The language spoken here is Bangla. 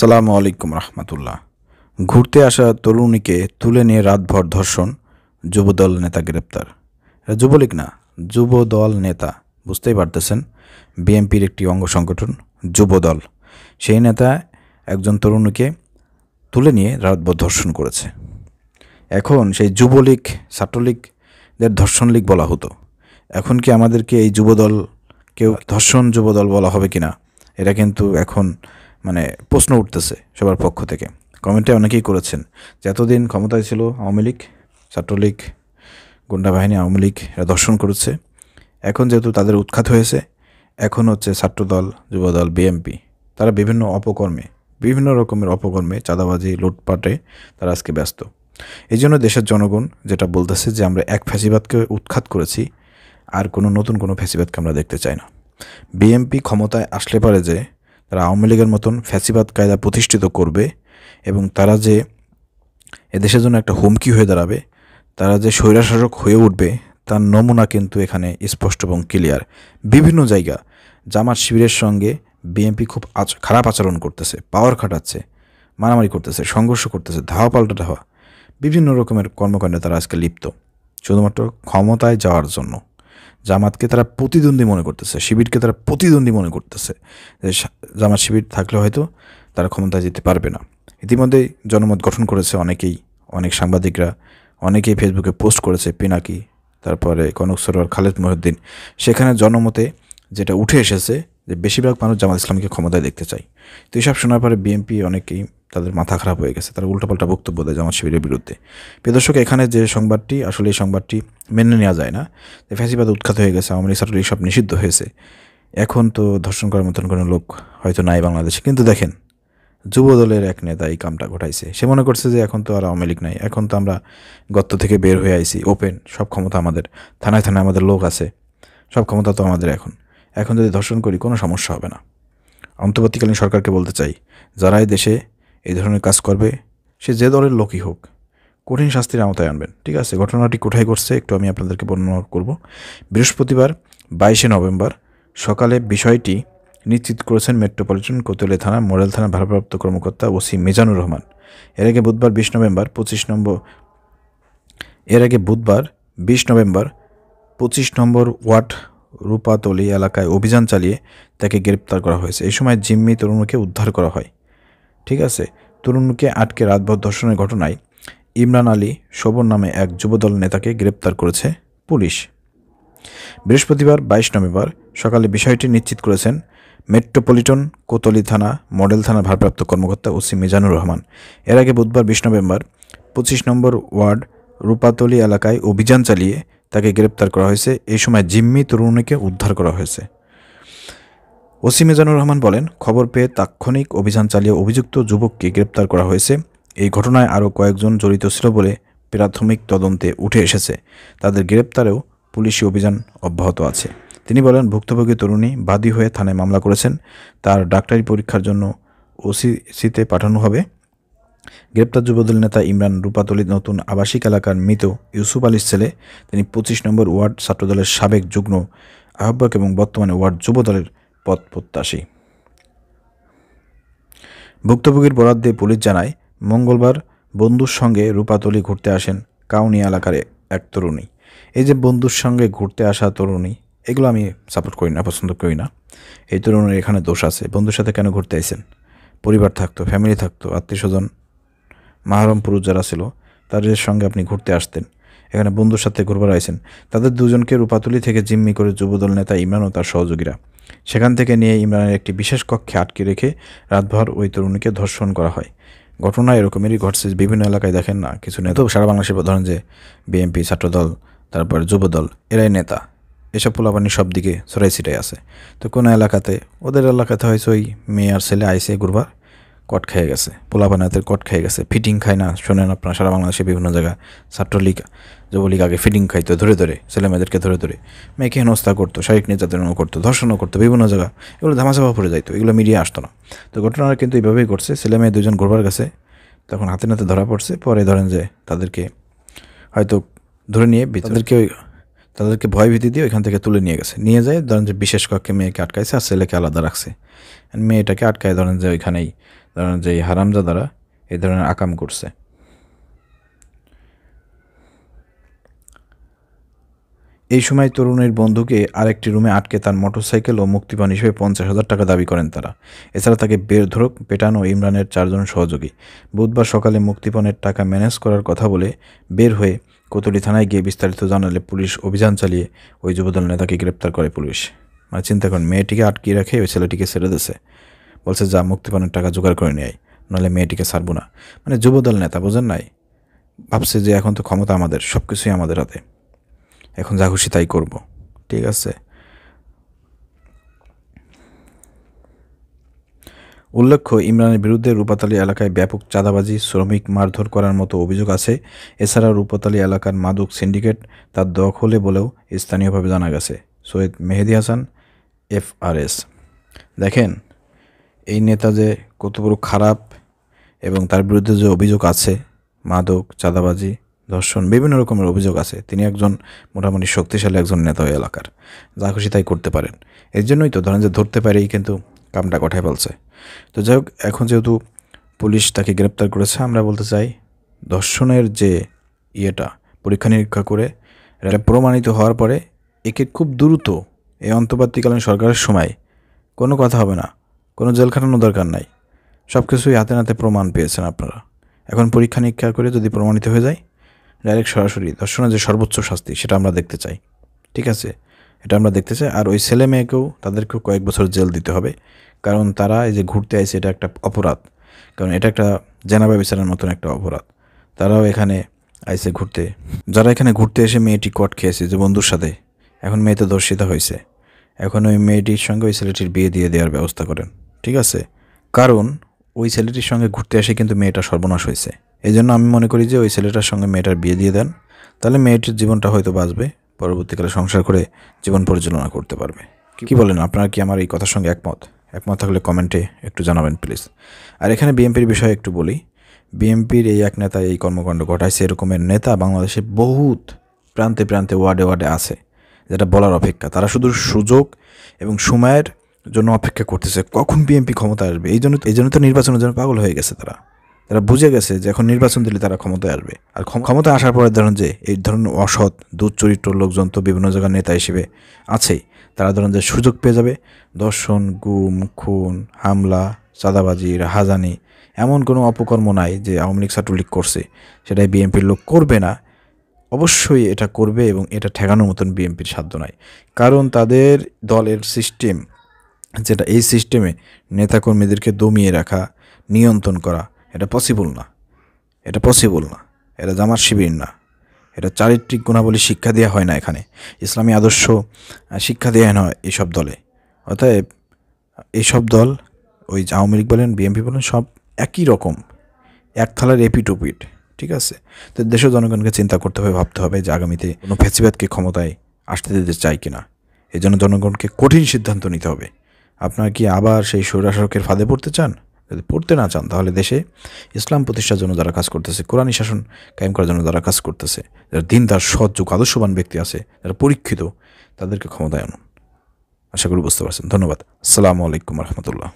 আসসালামু আলাইকুম রহমতুল্লাহ। ঘুরতে আসা তরুণীকে তুলে নিয়ে রাতভর ধর্ষণ, যুবদল নেতা গ্রেপ্তার। এটা যুবলীগ না, যুবদল নেতা, বুঝতেই পারতেছেন। বিএনপির একটি অঙ্গ সংগঠন যুবদল। সেই নেতা একজন তরুণীকে তুলে নিয়ে রাতভর ধর্ষণ করেছে। এখন সেই যুবলীগ ছাত্রলীগদের ধর্ষণ লীগ বলা হতো, এখন কি আমাদেরকে এই যুবদল কেউ ধর্ষণ যুবদল বলা হবে কিনা, এটা কিন্তু এখন প্রশ্ন উঠতেছে সবার পক্ষ থেকে। কমেন্টে অনেকেই করেছেন যে এতদিন ক্ষমতায় ছিল আওয়ামী লীগ, ছাত্রলীগ, গুন্ডা বাহিনী, আওয়ামী লীগ এরা ধর্ষণ করেছে। এখন যেহেতু তাদের উৎখাত হয়েছে, এখন হচ্ছে ছাত্রদল, যুবদল, বিএনপি, তারা বিভিন্ন রকমের অপকর্মে, চাঁদাবাজি, লুটপাটে তারা আজকে ব্যস্ত। এই জন্য দেশের জনগণ যেটা বলতেছে যে আমরা এক ফ্যাসিবাদকে উৎখাত করেছি, আর নতুন কোনো ফ্যাসিবাদকে আমরা দেখতে চাই না। বিএনপি ক্ষমতায় আসলে পারে যে তারা আওয়ামী লীগের মতন ফ্যাসিবাদ কায়দা প্রতিষ্ঠিত করবে, এবং তারা যে এদেশের জন্য একটা হুমকি হয়ে দাঁড়াবে, তারা যে স্বৈরশাসক হয়ে উঠবে, তার নমুনা কিন্তু এখানে স্পষ্ট এবং ক্লিয়ার। বিভিন্ন জায়গা জামাত শিবিরের সঙ্গে বিএনপি খুব খারাপ আচরণ করতেছে, পাওয়ার খাটাচ্ছে, মারামারি করতেছে, সংঘর্ষ করতেছে, ধাওয়া পাল্টা ধাওয়া, বিভিন্ন রকমের কর্মকাণ্ডে তারা আজকে লিপ্ত, শুধুমাত্র ক্ষমতায় যাওয়ার জন্য। জামাতকে তারা প্রতিদ্বন্দ্বী মনে করতেছে, শিবিরকে তারা প্রতিদ্বন্দ্বী মনে করতেছে, যে জামাত শিবির থাকলে হয়তো তারা ক্ষমতায় যেতে পারবে না। ইতিমধ্যেই জনমত গঠন করেছে অনেক সাংবাদিকরা, অনেকেই ফেসবুকে পোস্ট করেছে, পিনাকি, তারপরে কনক সরোয়ার, খালেদ মহিউদ্দিন। সেখানে জনমতে যেটা উঠে এসেছে যে বেশিরভাগ মানুষ জামাত ইসলামীকে ক্ষমতায় দেখতে চায়। তো এইসব শোনার পরে বিএনপি অনেকেই তাদের মাথা খারাপ হয়ে গেছে, তারা উল্টাপাল্টা বক্তব্য দেয় জামাত শিবিরের বিরুদ্ধে। প্রিয় দর্শক, এখানে যে সংবাদটি, আসলে এই সংবাদটি মেনে নেওয়া যায় না। যে ফ্যাসিবাদ উৎখাত হয়ে গেছে, আওয়ামী লীগ ছাত্রলীগ সব নিষিদ্ধ হয়েছে, এখন তো ধর্ষণ করার মতন কোনো লোক হয়তো নাই বাংলাদেশে। কিন্তু দেখেন, যুবদলের এক নেতা এই কামটা ঘটাইছে। সে মনে করছে যে এখন তো আর আওয়ামী লীগ নাই, এখন তো আমরা গর্ত থেকে বের হয়ে আইছি, ওপেন, সব ক্ষমতা আমাদের, থানায় থানায় আমাদের লোক আছে, সব ক্ষমতা তো আমাদের। এখন যদি ধর্ষণ করি কোনো সমস্যা হবে না। অন্তর্বর্তীকালীন সরকারকে বলতে চাই, যারা এই দেশে এই ধরনের কাজ করবে, সে যে দলের লোকই হোক, কঠিন শাস্তির আওতায় আনবেন। ঠিক আছে, ঘটনাটি কোথায় ঘটছে একটু আমি আপনাদেরকে বর্ণনা করব। বৃহস্পতিবার 22 নভেম্বর সকালে বিষয়টি নিশ্চিত করেছেন মেট্রোপলিটন কোতোয়ালি থানা মডেল থানার ভারপ্রাপ্ত কর্মকর্তা ওসি মিজানুর রহমান। এর আগে বুধবার 20 নভেম্বর 25 নম্বর ওয়ার্ড রূপাতলি এলাকায় অভিযান চালিয়ে তাকে গ্রেপ্তার করা হয়েছে। এই সময় জিম্মি তরুণীকে উদ্ধার করা হয়। ঠিক আছে, তরুণীকে আটকে রাতভর ধর্ষণের ঘটনায় ইমরান আলী শোভন নামে এক যুবদল নেতাকে গ্রেপ্তার করেছে পুলিশ। বৃহস্পতিবার 22 নভেম্বর সকালে বিষয়টি নিশ্চিত করেছেন মেট্রোপলিটন কোতোয়ালি থানা মডেল থানার ভারপ্রাপ্ত কর্মকর্তা ওসি মিজানুর রহমান। এর আগে বুধবার 20 নভেম্বর 25 নম্বর ওয়ার্ড রূপাতলি এলাকায় অভিযান চালিয়ে তাকে গ্রেপ্তার করা হয়েছে। এই সময় জিম্মি তরুণীকে উদ্ধার করা হয়েছে। ওসি মিজানুর রহমান বলেন, খবর পেয়ে তাৎক্ষণিক অভিযান চালিয়ে অভিযুক্ত যুবককে গ্রেপ্তার করা হয়েছে। এই ঘটনায় আরও কয়েকজন জড়িত ছিল বলে প্রাথমিক তদন্তে উঠে এসেছে। তাদের গ্রেপ্তারেও পুলিশি অভিযান অব্যাহত আছে। তিনি বলেন, ভুক্তভোগী তরুণী বাদী হয়ে থানায় মামলা করেছেন। তার ডাক্তারি পরীক্ষার জন্য ওসিসিতে পাঠানো হবে। গ্রেপ্তার যুবদল নেতা ইমরান রূপাতলী নতুন আবাসিক এলাকার মৃত ইউসুফ আলীর ছেলে। তিনি 25 নম্বর ওয়ার্ড ছাত্রদলের সাবেক যুগ্ম আহ্বায়ক এবং বর্তমানে ওয়ার্ড যুবদলের পদ প্রত্যাশী। ভুক্তভোগীর বরাত দিয়ে পুলিশ জানায়, মঙ্গলবার বন্ধুর সঙ্গে রূপাতলী ঘুরতে আসেন কাউনিয়া এলাকার এক তরুণী। এই যে বন্ধুর সঙ্গে ঘুরতে আসা তরুণী, এগুলো আমি সাপোর্ট করি না, পছন্দ করি না। এই তরুণীর এখানে দোষ আছে। বন্ধুর সাথে কেন ঘুরতে আইছেন? পরিবার থাকতো, ফ্যামিলি থাকতো, আত্মীয় স্বজন, মাহরম পুরুষ যারা ছিল তাদের সঙ্গে আপনি ঘুরতে আসতেন। এখানে বন্ধুর সাথে ঘুরবার আইছেন। তাদের দুজনকে রূপাতলী থেকে জিম্মি করে যুবদল নেতা ইমরান ও তার সহযোগীরা। সেখান থেকে নিয়ে ইমরানের একটি বিশেষ কক্ষে আটকে রেখে রাতভর ওই তরুণীকে ধর্ষণ করা হয়। ঘটনা এরকমই ঘটছে বিভিন্ন এলাকায়। দেখেন না, কিছু নেতা সারা বাংলাদেশে ধরেন যে বিএনপি, ছাত্রদল, তারপরে যুবদল, এরাই নেতা, এসব পোলাপানি সব দিকে ছড়াই ছিটাই আছে। তো কোনো এলাকাতে, ওদের এলাকাতে হয়েছে ওই মেয়ে আর ছেলে আইসে ঘুরবার, কট খেয়ে গেছে, পোলাপানাতের কট খেয়ে গেছে, ফিটিং খায় না। শোনেন আপনারা, সারা বাংলাদেশে বিভিন্ন জায়গায় ছাত্রলীগ, যুবলীগ আগে ফিটিং খাইতো, ধরে ছেলে মেয়েদেরকে ধরে মেয়েকে হেনস্থা করতো, শারীরিক নির্যাতনও করতো, ধর্ষণও করতো বিভিন্ন জায়গা। এগুলো ধামাচাপা পড়ে যাইতো, এগুলো মিডিয়া আসতো না। তো ঘটনাটা কিন্তু এইভাবেই করছে। ছেলে মেয়ে দুজন ঘুরবার গেছে, তখন হাতে নাতে ধরা পড়ছে। পরে ধরেন যে তাদেরকে হয়তো ধরে নিয়ে তাদেরকে ভয় ভীতি দিয়ে ওইখান থেকে তুলে নিয়ে গেছে। নিয়ে যায় ধরেন যে বিশেষ কক্ষে মেয়েকে আটকাইছে আর ছেলেকে আলাদা রাখছে। মেয়েটাকে আটকায় ধরেন যে ওইখানেই ধরেন যে এই হারামজাদারা এই ধরনের আকাম করছে। এই সময় তরুণীর বন্ধুকে আরেকটি রুমে আটকে তার মোটরসাইকেল ও মুক্তিপণ হিসেবে 50,000 টাকা দাবি করেন তারা। এছাড়া তাকে বেধড়ক পেটানো ইমরানের 4 জন সহযোগী। বুধবার সকালে মুক্তিপণের টাকা ম্যানেজ করার কথা বলে বের হয়ে কোতোয়ালি থানায় গিয়ে বিস্তারিত জানালে পুলিশ অভিযান চালিয়ে ওই যুবদল নেতাকে গ্রেপ্তার করে পুলিশ। মানে চিন্তা করেন, মেয়েটিকে আটকিয়ে রেখে ওই ছেলেটিকে ছেড়ে দিয়েছে, বলছে যা মুক্তিপণের টাকা জোগাড় করে নিয়ে আয়, নাহলে মেয়েটিকে ছাড়বো না। মানে যুবদল নেতা, বোঝেন নাই, ভাবছে যে এখন তো ক্ষমতা আমাদের, সব কিছুই আমাদের হাতে, এখন যা খুশি তাই করব। ঠিক আছে। উল্লেখ্য, ইমরানের বিরুদ্ধে রূপাতালী এলাকায় ব্যাপক চাঁদাবাজি, শ্রমিক মারধর করার মতো অভিযোগ আছে। এছাড়া রূপাতালী এলাকার মাদক সিন্ডিকেট তার দখলে বলেও স্থানীয়ভাবে জানা গেছে। সৈয়দ মেহেদী হাসান, FRS। দেখেন এই নেতা যে কত বড় খারাপ, এবং তার বিরুদ্ধে যে অভিযোগ আছে, মাদক, চাঁদাবাজি, ধর্ষণ, বিভিন্ন রকমের অভিযোগ আছে, তিনি একজন মোটামুটি শক্তিশালী একজন নেতা ওই এলাকার, যা খুশি তাই করতে পারেন। এর জন্যই তো ধরেন যে ধরতে পারেই কিন্তু কামটা কঠায় ফেলছে। তো যাই হোক, এখন যেহেতু পুলিশ তাকে গ্রেপ্তার করেছে, আমরা বলতে চাই ধর্ষণের যে পরীক্ষা নিরীক্ষা করে এটা প্রমাণিত হওয়ার পরে একে খুব দ্রুত এই অন্তর্বর্তীকালীন সরকারের সময় কোনো কথা হবে না, কোনো জেল খাটানোর দরকার নাই, সব কিছুই হাতে নাতে প্রমাণ পেয়েছেন আপনারা। এখন পরীক্ষা নিরীক্ষা করে যদি প্রমাণিত হয়ে যায়, ডাইরেক্ট সরাসরি ধর্ষণের যে সর্বোচ্চ শাস্তি সেটা আমরা দেখতে চাই। ঠিক আছে, এটা আমরা দেখতে চাই। আর ওই ছেলে মেয়েকেও, তাদেরকেও কয়েক বছর জেল দিতে হবে, কারণ তারা এই যে ঘুরতে আইছে এটা একটা অপরাধ, কারণ এটা একটা জেনাবা বিচারের মতন একটা অপরাধ। তারাও এখানে আইছে ঘুরতে, যারা এখানে ঘুরতে এসে মেয়েটি কট খেয়েছে যে বন্ধুর সাথে, এখন মেয়ে তো ধর্ষিতা হয়েছে, এখন ওই মেয়েটির সঙ্গে ওই ছেলেটির বিয়ে দিয়ে দেওয়ার ব্যবস্থা করেন। ঠিক আছে, কারণ ওই ছেলেটির সঙ্গে ঘুরতে এসে কিন্তু মেয়েটা সর্বনাশ হয়েছে। এই জন্য আমি মনে করি যে ওই ছেলেটার সঙ্গে মেয়েটার বিয়ে দিয়ে দেন, তাহলে মেয়েটির জীবনটা হয়তো বাঁচবে, পরবর্তীকালে সংসার করে জীবন পরিচালনা করতে পারবে। কি বলেন আপনারা, কি আমার এই কথার সঙ্গে একমত? একমত থাকলে কমেন্টে একটু জানাবেন প্লিজ। আর এখানে বিএনপির বিষয়ে একটু বলি। বিএনপির এই এক নেতা এই কর্মকাণ্ড ঘটাইছে, এরকমের নেতা বাংলাদেশে বহুত প্রান্তে প্রান্তে, ওয়ার্ডে ওয়ার্ডে আছে, যেটা বলার অপেক্ষা। তারা শুধু সুযোগ এবং সময়ের জন্য অপেক্ষা করতেছে কখন বিএনপি ক্ষমতা আসবে। এই জন্য তো নির্বাচনের জন্য পাগল হয়ে গেছে তারা বুঝে গেছে যে এখন নির্বাচন দিলে তারা ক্ষমতায় আসবে। আর ক্ষমতা আসার পরে ধরুন যে এই ধরনের অসৎ দুশ্চরিত্র লোকজন তো বিভিন্ন জায়গার নেতা হিসেবে আছেই, তারা ধরুন যে সুযোগ পেয়ে যাবে দর্শন, গুম, খুন, হামলা, চাঁদাবাজি, রাহাজানি, এমন কোনো অপকর্ম নাই যে আওয়ামী লীগ ছাত্রলীগ করছে সেটাই বিএনপির লোক করবে না। অবশ্যই এটা করবে, এবং এটা ঠেকানোর মতন বিএনপির সাধ্য নাই, কারণ তাদের দলের সিস্টেম যেটা, এই সিস্টেমে নেতাকর্মীদেরকে দমিয়ে রাখা, নিয়ন্ত্রণ করা, এটা পসিবল না। এটা জামাত শিবির না, এটা চারিত্রিক গুণাবলী শিক্ষা দেওয়া হয় না, এখানে ইসলামী আদর্শ শিক্ষা দেওয়া হয় এইসব দলে। অতএব এইসব দল, ওই আওয়ামী লীগ বলেন, বিএনপি বলেন, সব একই রকম, এক থালার এপিট ওপিট। ঠিক আছে, তো দেশের জনগণকে চিন্তা করতে হবে, ভাবতে হবে যে আগামীতে কোনো ফ্যাসিবাদকে ক্ষমতায় আসতে দিতে চাই কিনা। এই জন্য জনগণকে কঠিন সিদ্ধান্ত নিতে হবে। আপনারা কি আবার সেই স্বৈরশাসকের ফাঁদে পড়তে চান? যদি পড়তে না চান, তাহলে দেশে ইসলাম প্রতিষ্ঠার জন্য যারা কাজ করতেছে, কোরআনী শাসন কায়েম করার জন্য যারা কাজ করতেছে, যারা দিনদার, সৎ, যোগ্য, আদর্শবান ব্যক্তি আছে, যারা পরীক্ষিত, তাদেরকে ক্ষমতায় আনুন। আশা করি বুঝতে পারছেন। ধন্যবাদ। আসসালামু আলাইকুম রহমতুল্লাহ।